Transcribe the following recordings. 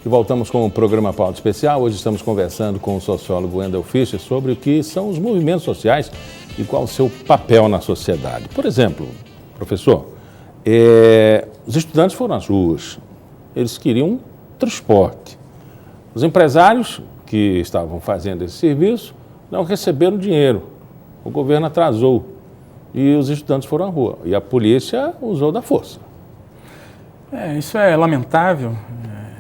E voltamos com o programa Pauta Especial. Hoje estamos conversando com o sociólogo Wendel Fischer sobre o que são os movimentos sociais e qual o seu papel na sociedade. Por exemplo, professor, os estudantes foram às ruas, eles queriam transporte. Os empresários que estavam fazendo esse serviço não receberam dinheiro, o governo atrasou e os estudantes foram à rua e a polícia usou da força. Isso é lamentável.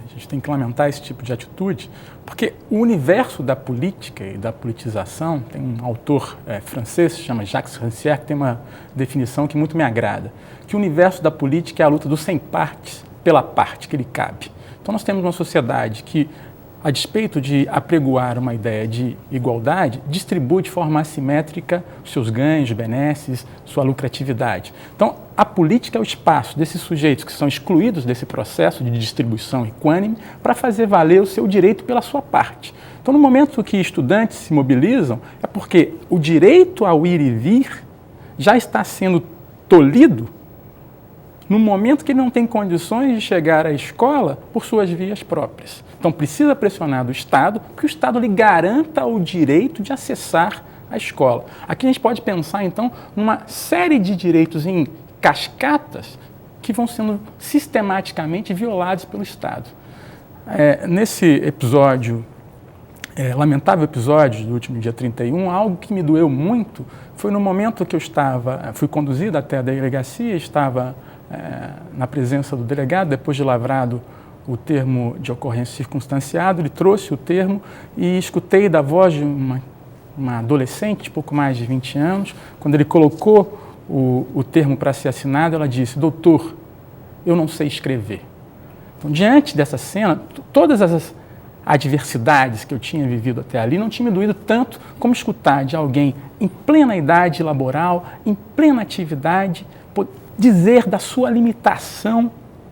A gente tem que lamentar esse tipo de atitude, porque o universo da política e da politização, tem um autor francês, se chama Jacques Rancière, que tem uma definição que muito me agrada, que o universo da política é a luta dos sem partes pela parte que lhe cabe. Então nós temos uma sociedade que, a despeito de apregoar uma ideia de igualdade, distribui de forma assimétrica os seus ganhos, benesses, sua lucratividade. Então, a política é o espaço desses sujeitos que são excluídos desse processo de distribuição equânime para fazer valer o seu direito pela sua parte. Então, no momento que estudantes se mobilizam, é porque o direito ao ir e vir já está sendo tolhido no momento que ele não tem condições de chegar à escola por suas vias próprias. Então, precisa pressionar do Estado, que o Estado lhe garanta o direito de acessar a escola. Aqui a gente pode pensar, então, numa série de direitos em cascatas que vão sendo sistematicamente violados pelo Estado. Nesse episódio, lamentável episódio do último dia 31, algo que me doeu muito foi no momento que eu fui conduzido até a delegacia, estava na presença do delegado, depois de lavrado o termo de ocorrência circunstanciado, ele trouxe o termo e escutei da voz de uma adolescente de pouco mais de 20 anos, quando ele colocou o termo para ser assinado, ela disse: doutor, eu não sei escrever. Então, diante dessa cena, todas as adversidades que eu tinha vivido até ali não tinha me doído tanto como escutar de alguém em plena idade laboral, em plena atividade, dizer da sua limitação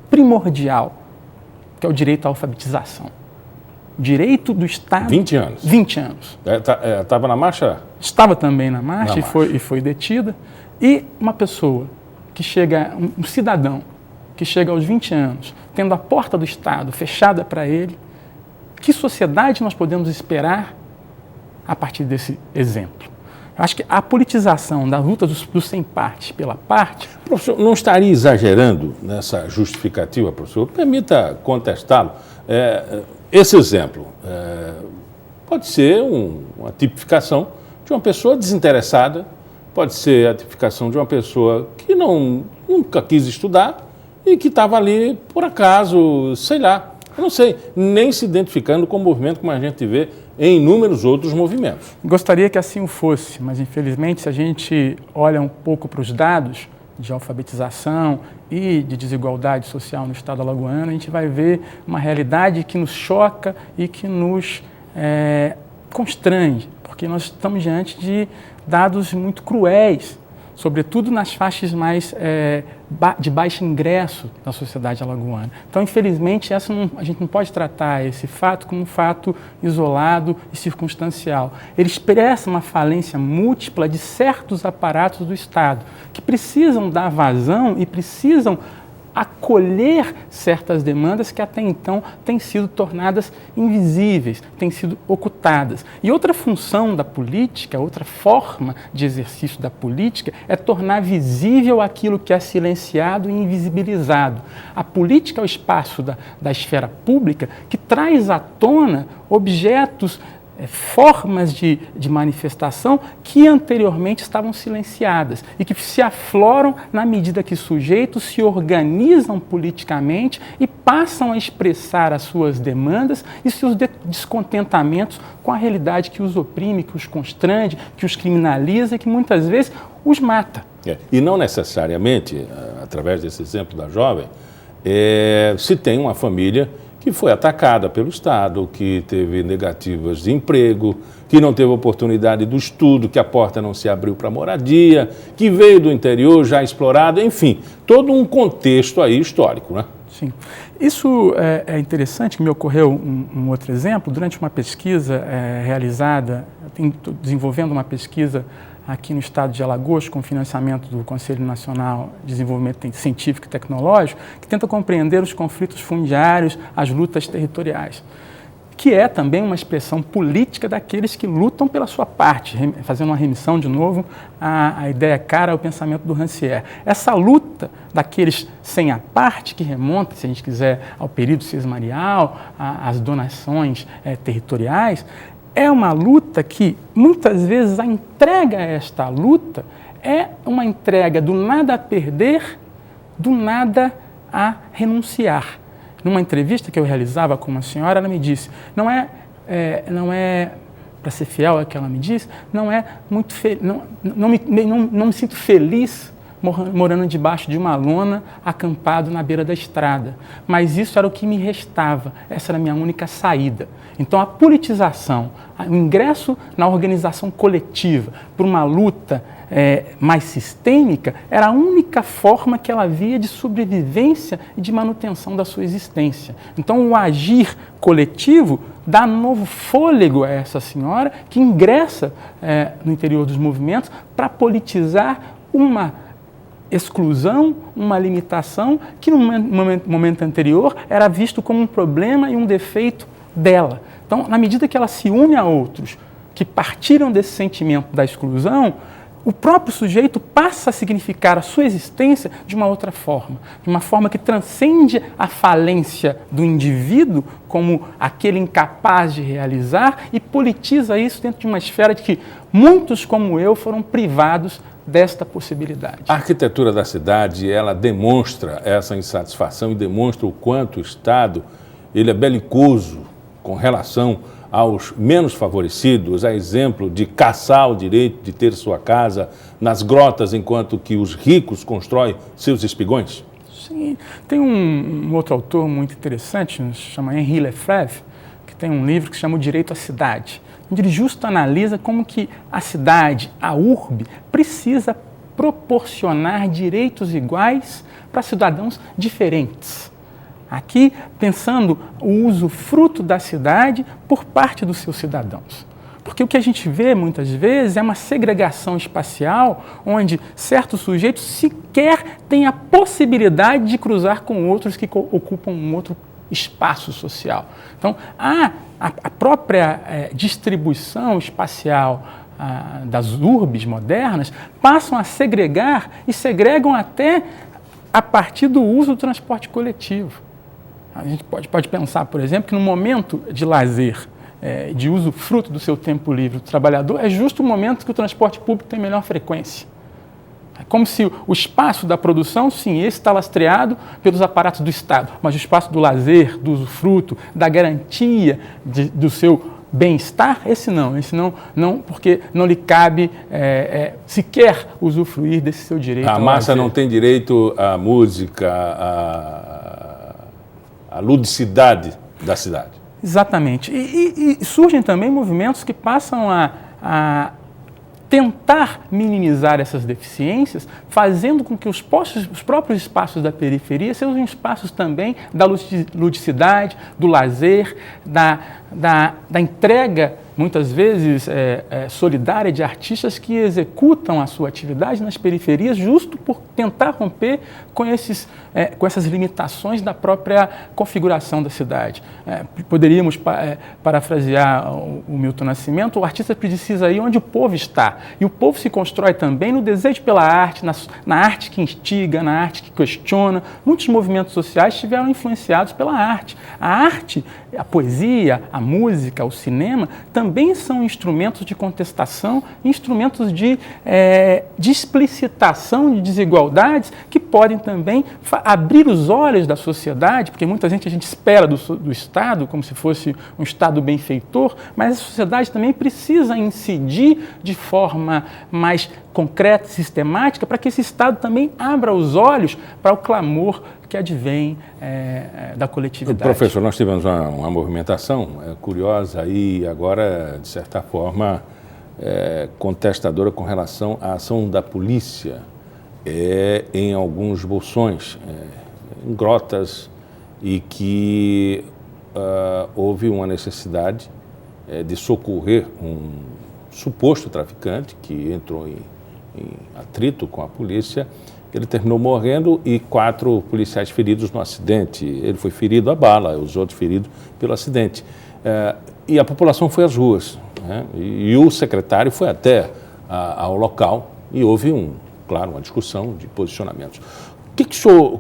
primordial, que é o direito à alfabetização. O direito do Estado... 20 anos. 20 anos. Estava na marcha? Estava também na marcha e foi detida. E uma pessoa que chega, um cidadão, que chega aos 20 anos, tendo a porta do Estado fechada para ele, que sociedade nós podemos esperar a partir desse exemplo? Eu acho que a politização da luta dos sem parte pela parte... Professor, não estaria exagerando nessa justificativa, professor? Permita contestá-lo. Esse exemplo pode ser uma tipificação de uma pessoa desinteressada, pode ser a tipificação de uma pessoa que nunca quis estudar e que estava ali por acaso, sei lá, eu não sei, nem se identificando com o movimento como a gente vê em inúmeros outros movimentos. Gostaria que assim o fosse, mas infelizmente se a gente olha um pouco para os dados de alfabetização e de desigualdade social no estado alagoano, a gente vai ver uma realidade que nos choca e que nos constrange, porque nós estamos diante de dados muito cruéis, sobretudo nas faixas mais de baixo ingresso da sociedade alagoana. Então, infelizmente, a gente não pode tratar esse fato como um fato isolado e circunstancial. Ele expressa uma falência múltipla de certos aparatos do Estado, que precisam dar vazão e precisam acolher certas demandas que até então têm sido tornadas invisíveis, têm sido ocultadas. E outra função da política, outra forma de exercício da política é tornar visível aquilo que é silenciado e invisibilizado. A política é o espaço da esfera pública que traz à tona objetos, formas de manifestação que anteriormente estavam silenciadas e que se afloram na medida que sujeitos se organizam politicamente e passam a expressar as suas demandas e seus descontentamentos com a realidade que os oprime, que os constrange, que os criminaliza e que muitas vezes os mata. E não necessariamente, através desse exemplo da jovem, se tem uma família que foi atacada pelo Estado, que teve negativas de emprego, que não teve oportunidade do estudo, que a porta não se abriu para moradia, que veio do interior já explorado, enfim, todo um contexto aí histórico, né? Sim. Isso é interessante, que me ocorreu um outro exemplo, durante uma pesquisa realizada, estou desenvolvendo uma pesquisa aqui no estado de Alagoas, com financiamento do Conselho Nacional de Desenvolvimento Científico e Tecnológico, que tenta compreender os conflitos fundiários, as lutas territoriais, que é também uma expressão política daqueles que lutam pela sua parte, fazendo uma remissão de novo à ideia cara ao pensamento do Rancière. Essa luta daqueles sem a parte, que remonta, se a gente quiser, ao período cismarial, às donações territoriais, é uma luta que, muitas vezes, a entrega a esta luta é uma entrega do nada a perder, do nada a renunciar. Numa entrevista que eu realizava com uma senhora, ela me disse, não é para ser fiel ao que ela me disse, não me sinto feliz morando debaixo de uma lona, acampado na beira da estrada. Mas isso era o que me restava, essa era a minha única saída. Então a politização, o ingresso na organização coletiva por uma luta mais sistêmica, era a única forma que ela via de sobrevivência e de manutenção da sua existência. Então o agir coletivo dá novo fôlego a essa senhora que ingressa no interior dos movimentos para politizar uma exclusão, uma limitação que no momento anterior era visto como um problema e um defeito dela. Então, na medida que ela se une a outros que partiram desse sentimento da exclusão, o próprio sujeito passa a significar a sua existência de uma outra forma, de uma forma que transcende a falência do indivíduo como aquele incapaz de realizar e politiza isso dentro de uma esfera de que muitos como eu foram privados desta possibilidade. A arquitetura da cidade, ela demonstra essa insatisfação e demonstra o quanto o Estado ele é belicoso com relação aos menos favorecidos, a exemplo de caçar o direito de ter sua casa nas grotas, enquanto que os ricos constroem seus espigões? Sim, tem um outro autor muito interessante, se chama Henri Lefebvre, que tem um livro que se chama O Direito à Cidade, onde ele justo analisa como que a cidade, a urbe, precisa proporcionar direitos iguais para cidadãos diferentes. Aqui, pensando o usufruto da cidade por parte dos seus cidadãos. Porque o que a gente vê, muitas vezes, é uma segregação espacial onde certos sujeitos sequer têm a possibilidade de cruzar com outros que ocupam um outro espaço social. Então, a própria distribuição espacial das urbes modernas passam a segregar e segregam até a partir do uso do transporte coletivo. A gente pode pensar, por exemplo, que no momento de lazer, de usufruto do seu tempo livre do trabalhador, é justo o momento que o transporte público tem melhor frequência. É como se o espaço da produção, sim, esse está lastreado pelos aparatos do Estado, mas o espaço do lazer, do usufruto, da garantia do seu bem-estar, esse não, porque não lhe cabe sequer usufruir desse seu direito. A massa não tem direito à música, à ludicidade da cidade. Exatamente. E surgem também movimentos que passam a tentar minimizar essas deficiências, fazendo com que os próprios espaços da periferia sejam espaços também da ludicidade, do lazer, da entrega, muitas vezes solidária, de artistas que executam a sua atividade nas periferias justo por tentar romper com essas limitações da própria configuração da cidade. Poderíamos parafrasear o Milton Nascimento: o artista precisa ir onde o povo está. E o povo se constrói também no desejo pela arte, na arte que instiga, na arte que questiona. Muitos movimentos sociais estiveram influenciados pela arte. A arte, a poesia, a música, o cinema, também são instrumentos de contestação, instrumentos de explicitação de desigualdades que podem também abrir os olhos da sociedade, porque muita gente a gente espera do Estado como se fosse um Estado benfeitor, mas a sociedade também precisa incidir de forma mais concreta e sistemática para que esse Estado também abra os olhos para o clamor que advém da coletividade. Professor, nós tivemos uma movimentação curiosa e agora, de certa forma, contestadora com relação à ação da polícia em alguns bolsões, em grotas, e que houve uma necessidade de socorrer um suposto traficante que entrou em atrito com a polícia. Ele terminou morrendo e 4 policiais feridos no acidente. Ele foi ferido a bala, os outros feridos pelo acidente. E a população foi às ruas, né? E o secretário foi até ao local e houve, claro, uma discussão de posicionamentos.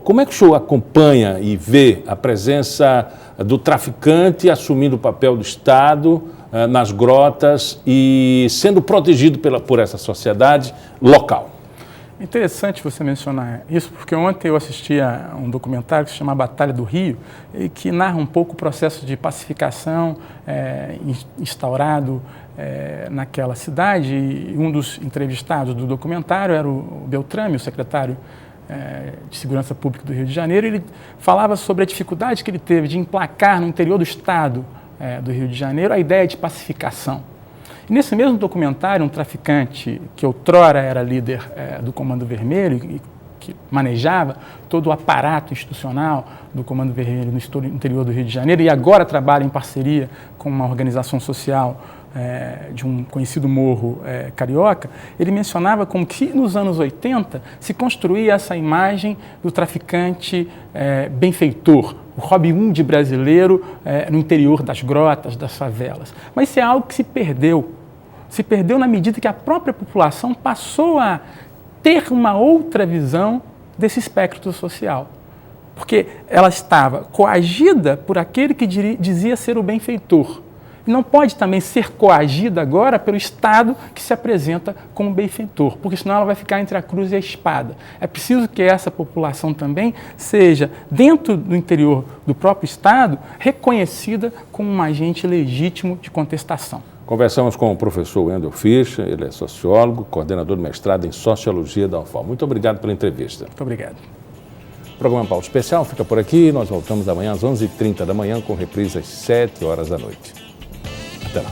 Como é que o senhor acompanha e vê a presença do traficante assumindo o papel do Estado nas grotas e sendo protegido por essa sociedade local? É interessante você mencionar isso, porque ontem eu assisti a um documentário que se chama Batalha do Rio, e que narra um pouco o processo de pacificação instaurado naquela cidade. E um dos entrevistados do documentário era o Beltrame, o secretário de Segurança Pública do Rio de Janeiro. Ele falava sobre a dificuldade que ele teve de emplacar no interior do estado do Rio de Janeiro a ideia de pacificação. E nesse mesmo documentário, um traficante que outrora era líder do Comando Vermelho e que manejava todo o aparato institucional do Comando Vermelho no interior do Rio de Janeiro e agora trabalha em parceria com uma organização social de um conhecido morro carioca, ele mencionava como que nos anos 80 se construía essa imagem do traficante benfeitor, o Robin Hood brasileiro no interior das grotas, das favelas. Mas isso é algo que se perdeu. Se perdeu na medida que a própria população passou a ter uma outra visão desse espectro social. Porque ela estava coagida por aquele que dizia ser o benfeitor. E não pode também ser coagida agora pelo Estado que se apresenta como benfeitor, porque senão ela vai ficar entre a cruz e a espada. É preciso que essa população também seja, dentro do interior do próprio Estado, reconhecida como um agente legítimo de contestação. Conversamos com o professor Wendel Fischer, ele é sociólogo, coordenador do mestrado em Sociologia da UFAL. Muito obrigado pela entrevista. Muito obrigado. O programa Pauta Especial fica por aqui. Nós voltamos amanhã às 11h30 da manhã, com reprise às 7 horas da noite. Até lá.